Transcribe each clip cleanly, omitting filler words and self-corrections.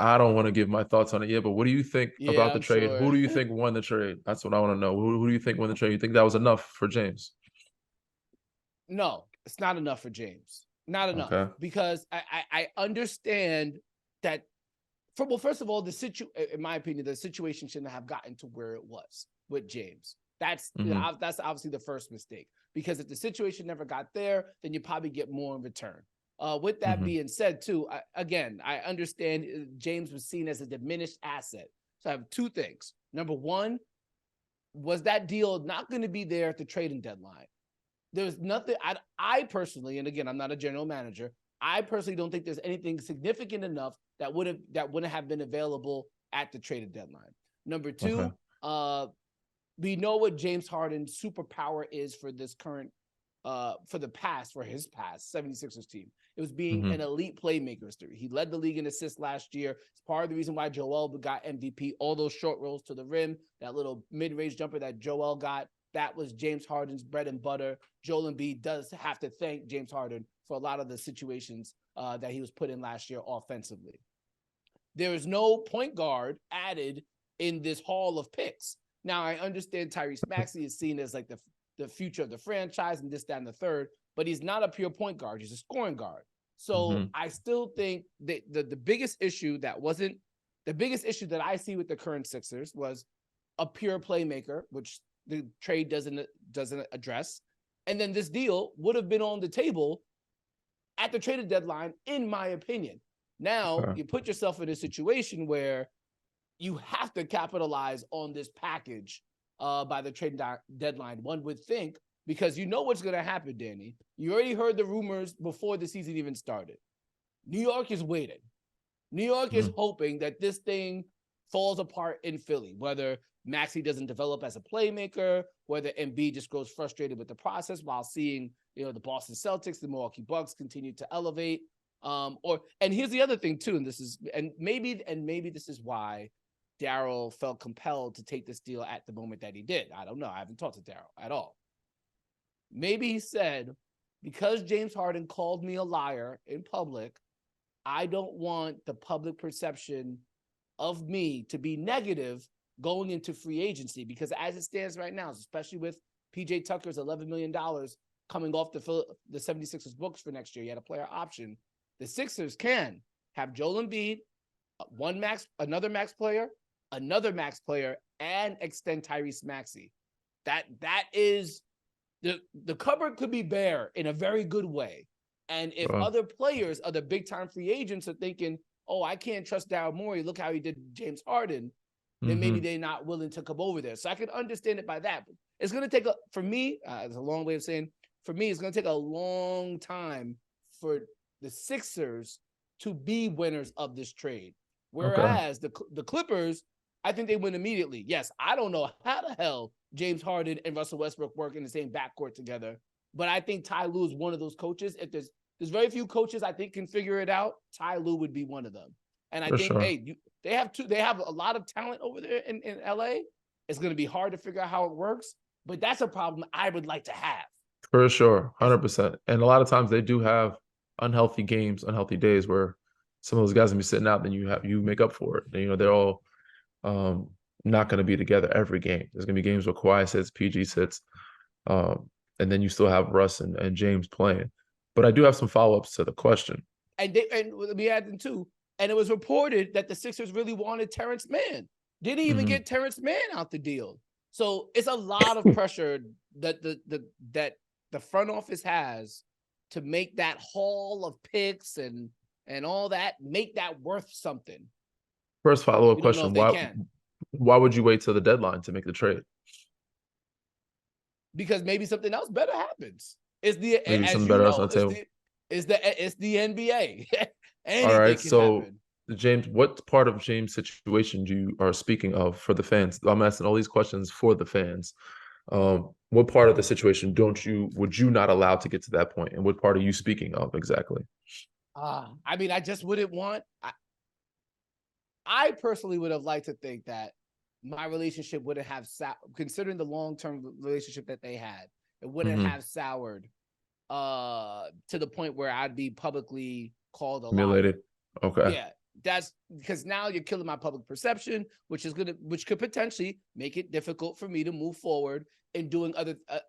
I don't want to give my thoughts on it yet, but what do you think Yeah, about the I'm trade? sure. Who do you think won the trade? That's what I want to know. Who do you think won the trade? You think that was enough for James? No, it's not enough for James. Not enough Okay. because I understand that. Well, first of all, in my opinion, the situation shouldn't have gotten to where it was with James. That's Mm-hmm. that's obviously the first mistake, because if the situation never got there, then you probably get more in return. With that Mm-hmm. being said, too, I understand James was seen as a diminished asset. So I have two things. Number one, was that deal not going to be there at the trading deadline? There's nothing. I personally, and again, I'm not a general manager, I personally don't think there's anything significant enough that wouldn't have been available at the traded deadline. Number Okay. two, we know what James Harden's superpower is for this current, for his past 76ers team. It was being Mm-hmm. an elite playmaker. He led the league in assists last year. It's part of the reason why Joel got MVP. All those short rolls to the rim, that little mid-range jumper that Joel got, that was James Harden's bread and butter. Joel Embiid does have to thank James Harden for a lot of the situations that he was put in last year offensively. There is no point guard added in this haul of picks. Now, I understand Tyrese Maxey is seen as like the future of the franchise and this, that, and the third, but he's not a pure point guard. He's a scoring guard. So Mm-hmm. I still think that the biggest issue that I see with the current Sixers was a pure playmaker, which the trade doesn't address. And then this deal would have been on the table at the traded deadline, in my opinion. Now Okay. you put yourself in a situation where you have to capitalize on this package by the trade deadline, one would think, because you know what's going to happen, Danny. You already heard the rumors before the season even started. New York is waiting. New York is hoping that this thing falls apart in Philly, whether Maxey doesn't develop as a playmaker, whether Embiid just grows frustrated with the process while seeing, the Boston Celtics, the Milwaukee Bucks continue to elevate. And here's the other thing too, and maybe this is why Daryl felt compelled to take this deal at the moment that he did. I don't know. I haven't talked to Daryl at all. Maybe he said, because James Harden called me a liar in public, I don't want the public perception of me to be negative going into free agency, because as it stands right now, especially with PJ Tucker's $11 million coming off the 76ers books for next year, you had a player option. The Sixers can have Joel Embiid, another max player, and extend Tyrese Maxey. That is the cupboard could be bare in a very good way. And if other players, other big-time free agents are thinking, oh, I can't trust Daryl Morey, look how he did James Harden, then maybe they're not willing to come over there. So I can understand it by that. But it's going to take, for me, it's a long way of saying, for me, it's going to take a long time for the Sixers to be winners of this trade. Okay. Whereas the Clippers, I think they win immediately. Yes, I don't know how the hell James Harden and Russell Westbrook work in the same backcourt together, but I think Ty Lue is one of those coaches. If there's very few coaches I think can figure it out, Ty Lue would be one of them. And I For think, sure. they have a lot of talent over there in LA. It's going to be hard to figure out how it works, but that's a problem I would like to have. For sure. 100%. And a lot of times they do have unhealthy games, unhealthy days where some of those guys will be sitting out, then you make up for it. They're all um, not going to be together every game. There's going to be games where Kawhi sits, PG sits, and then you still have Russ and James playing. But I do have some follow-ups to the question. And let me add them too. And it was reported that the Sixers really wanted Terrence Mann. Didn't even get Terrence Mann out the deal. So it's a lot of pressure that the front office has to make that haul of picks and all that, make that worth something. First follow-up We don't know if question: they Why can. why would you wait till the deadline to make the trade? Because maybe something else better happens. It's the Maybe as something you better else on know, the table. it's the NBA. All right. Anything can So, happen. James, what part of James' situation do you are speaking of for the fans? I'm asking all these questions for the fans. What part of the situation would you not allow to get to that point, and what part are you speaking of exactly? I mean, I just wouldn't want. I personally would have liked to think that my relationship wouldn't have considering the long-term relationship that they had, it wouldn't have soured to the point where I'd be publicly called a liar. Humiliated. Okay. Yeah. That's because now you're killing my public perception, which could potentially make it difficult for me to move forward in doing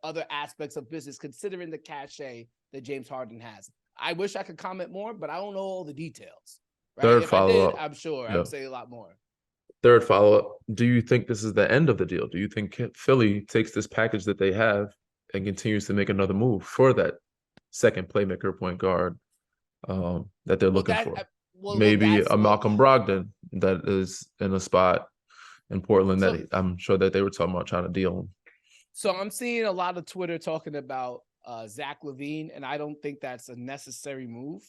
other aspects of business, considering the cachet that James Harden has. I wish I could comment more, but I don't know all the details. Right? Third If I follow did, up. I'm sure I Yeah. would say a lot more. Third follow up. Do you think this is the end of the deal? Do you think Philly takes this package that they have and continues to make another move for that second playmaker point guard that they're Well, looking for? Maybe that's a Malcolm Brogdon that is in a spot in Portland that I'm sure that they were talking about trying to deal him. So I'm seeing a lot of Twitter talking about Zach LaVine, and I don't think that's a necessary move.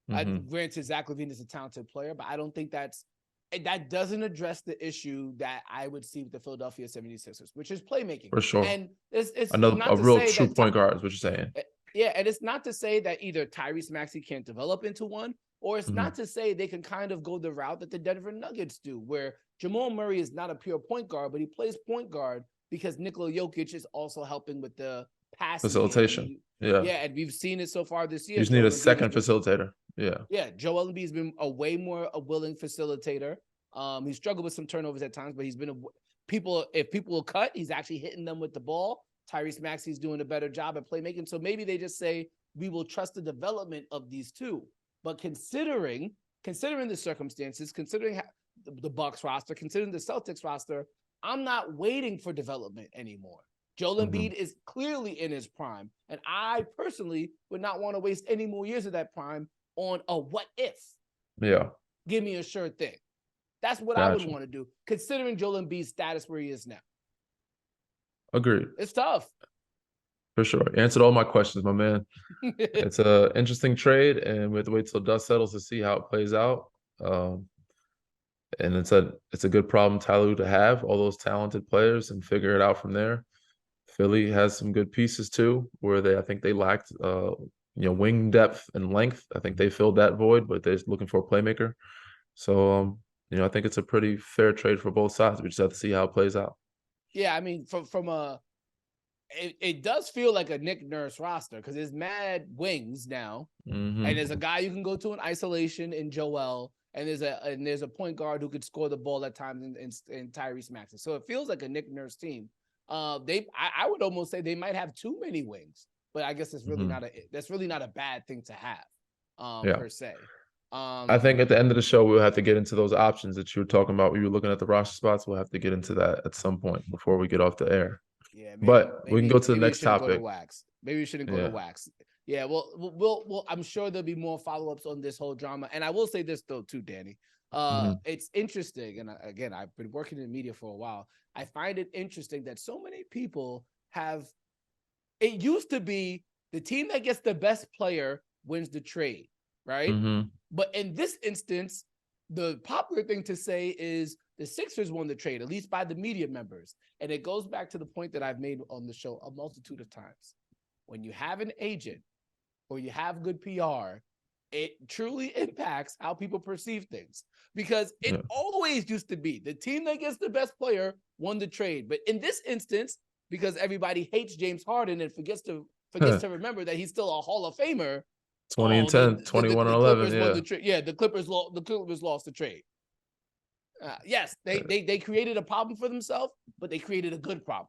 Granted, Zach LaVine is a talented player, but I don't think that doesn't address the issue that I would see with the Philadelphia 76ers, which is playmaking. For sure. And it's Another not a to real say true that point guard is what you're saying. Yeah, and it's not to say that either Tyrese Maxey can't develop into one, or it's not to say they can kind of go the route that the Denver Nuggets do, where Jamal Murray is not a pure point guard, but he plays point guard because Nikola Jokic is also helping with the passing facilitation. Yeah, and we've seen it so far this year. You just need a second facilitator. Yeah, Joel Embiid's been a way more a willing facilitator. He struggled with some turnovers at times, but he's been if people will cut, he's actually hitting them with the ball. Tyrese Maxey's doing a better job at playmaking. So maybe they just say, we will trust the development of these two. But considering the circumstances, considering the Bucks roster, considering the Celtics roster, I'm not waiting for development anymore. Joel Embiid is clearly in his prime. And I personally would not want to waste any more years of that prime on a what if. Yeah. Give me a sure thing. That's what I would want to do, considering Joel Embiid's status where he is now. Agreed. It's tough. For sure. Answered all my questions, my man. It's an interesting trade, and we have to wait till dust settles to see how it plays out. And it's a good problem, Tyloo, to have all those talented players and figure it out from there. Philly has some good pieces too, where I think they lacked wing depth and length. I think they filled that void, but they're looking for a playmaker. So I think it's a pretty fair trade for both sides. We just have to see how it plays out. Yeah, I mean, it does feel like a Nick Nurse roster because there's mad wings now, and there's a guy you can go to in isolation in Joel, and there's a point guard who could score the ball at times in Tyrese Maxey. So it feels like a Nick Nurse team. I would almost say they might have too many wings, but I guess that's really not a bad thing to have, per se. I think at the end of the show, we'll have to get into those options that you were talking about. We were looking at the roster spots. We'll have to get into that at some point before we get off the air. Yeah, but we can go to the next topic. Maybe we shouldn't go to wax. Yeah, we'll I'm sure there'll be more follow-ups on this whole drama. And I will say this though too, Danny. It's interesting, and again, I've been working in media for a while. I find it interesting that so many people have. It used to be the team that gets the best player wins the trade, right? But in this instance, the popular thing to say is the Sixers won the trade, at least by the media members. And it goes back to the point that I've made on the show a multitude of times. When you have an agent or you have good PR, it truly impacts how people perceive things. Because it always used to be the team that gets the best player won the trade. But in this instance, because everybody hates James Harden and forgets to remember that he's still a Hall of Famer. 20 and 10, 21 and 11. The Clippers lost the trade. Yes, they created a problem for themselves, but they created a good problem.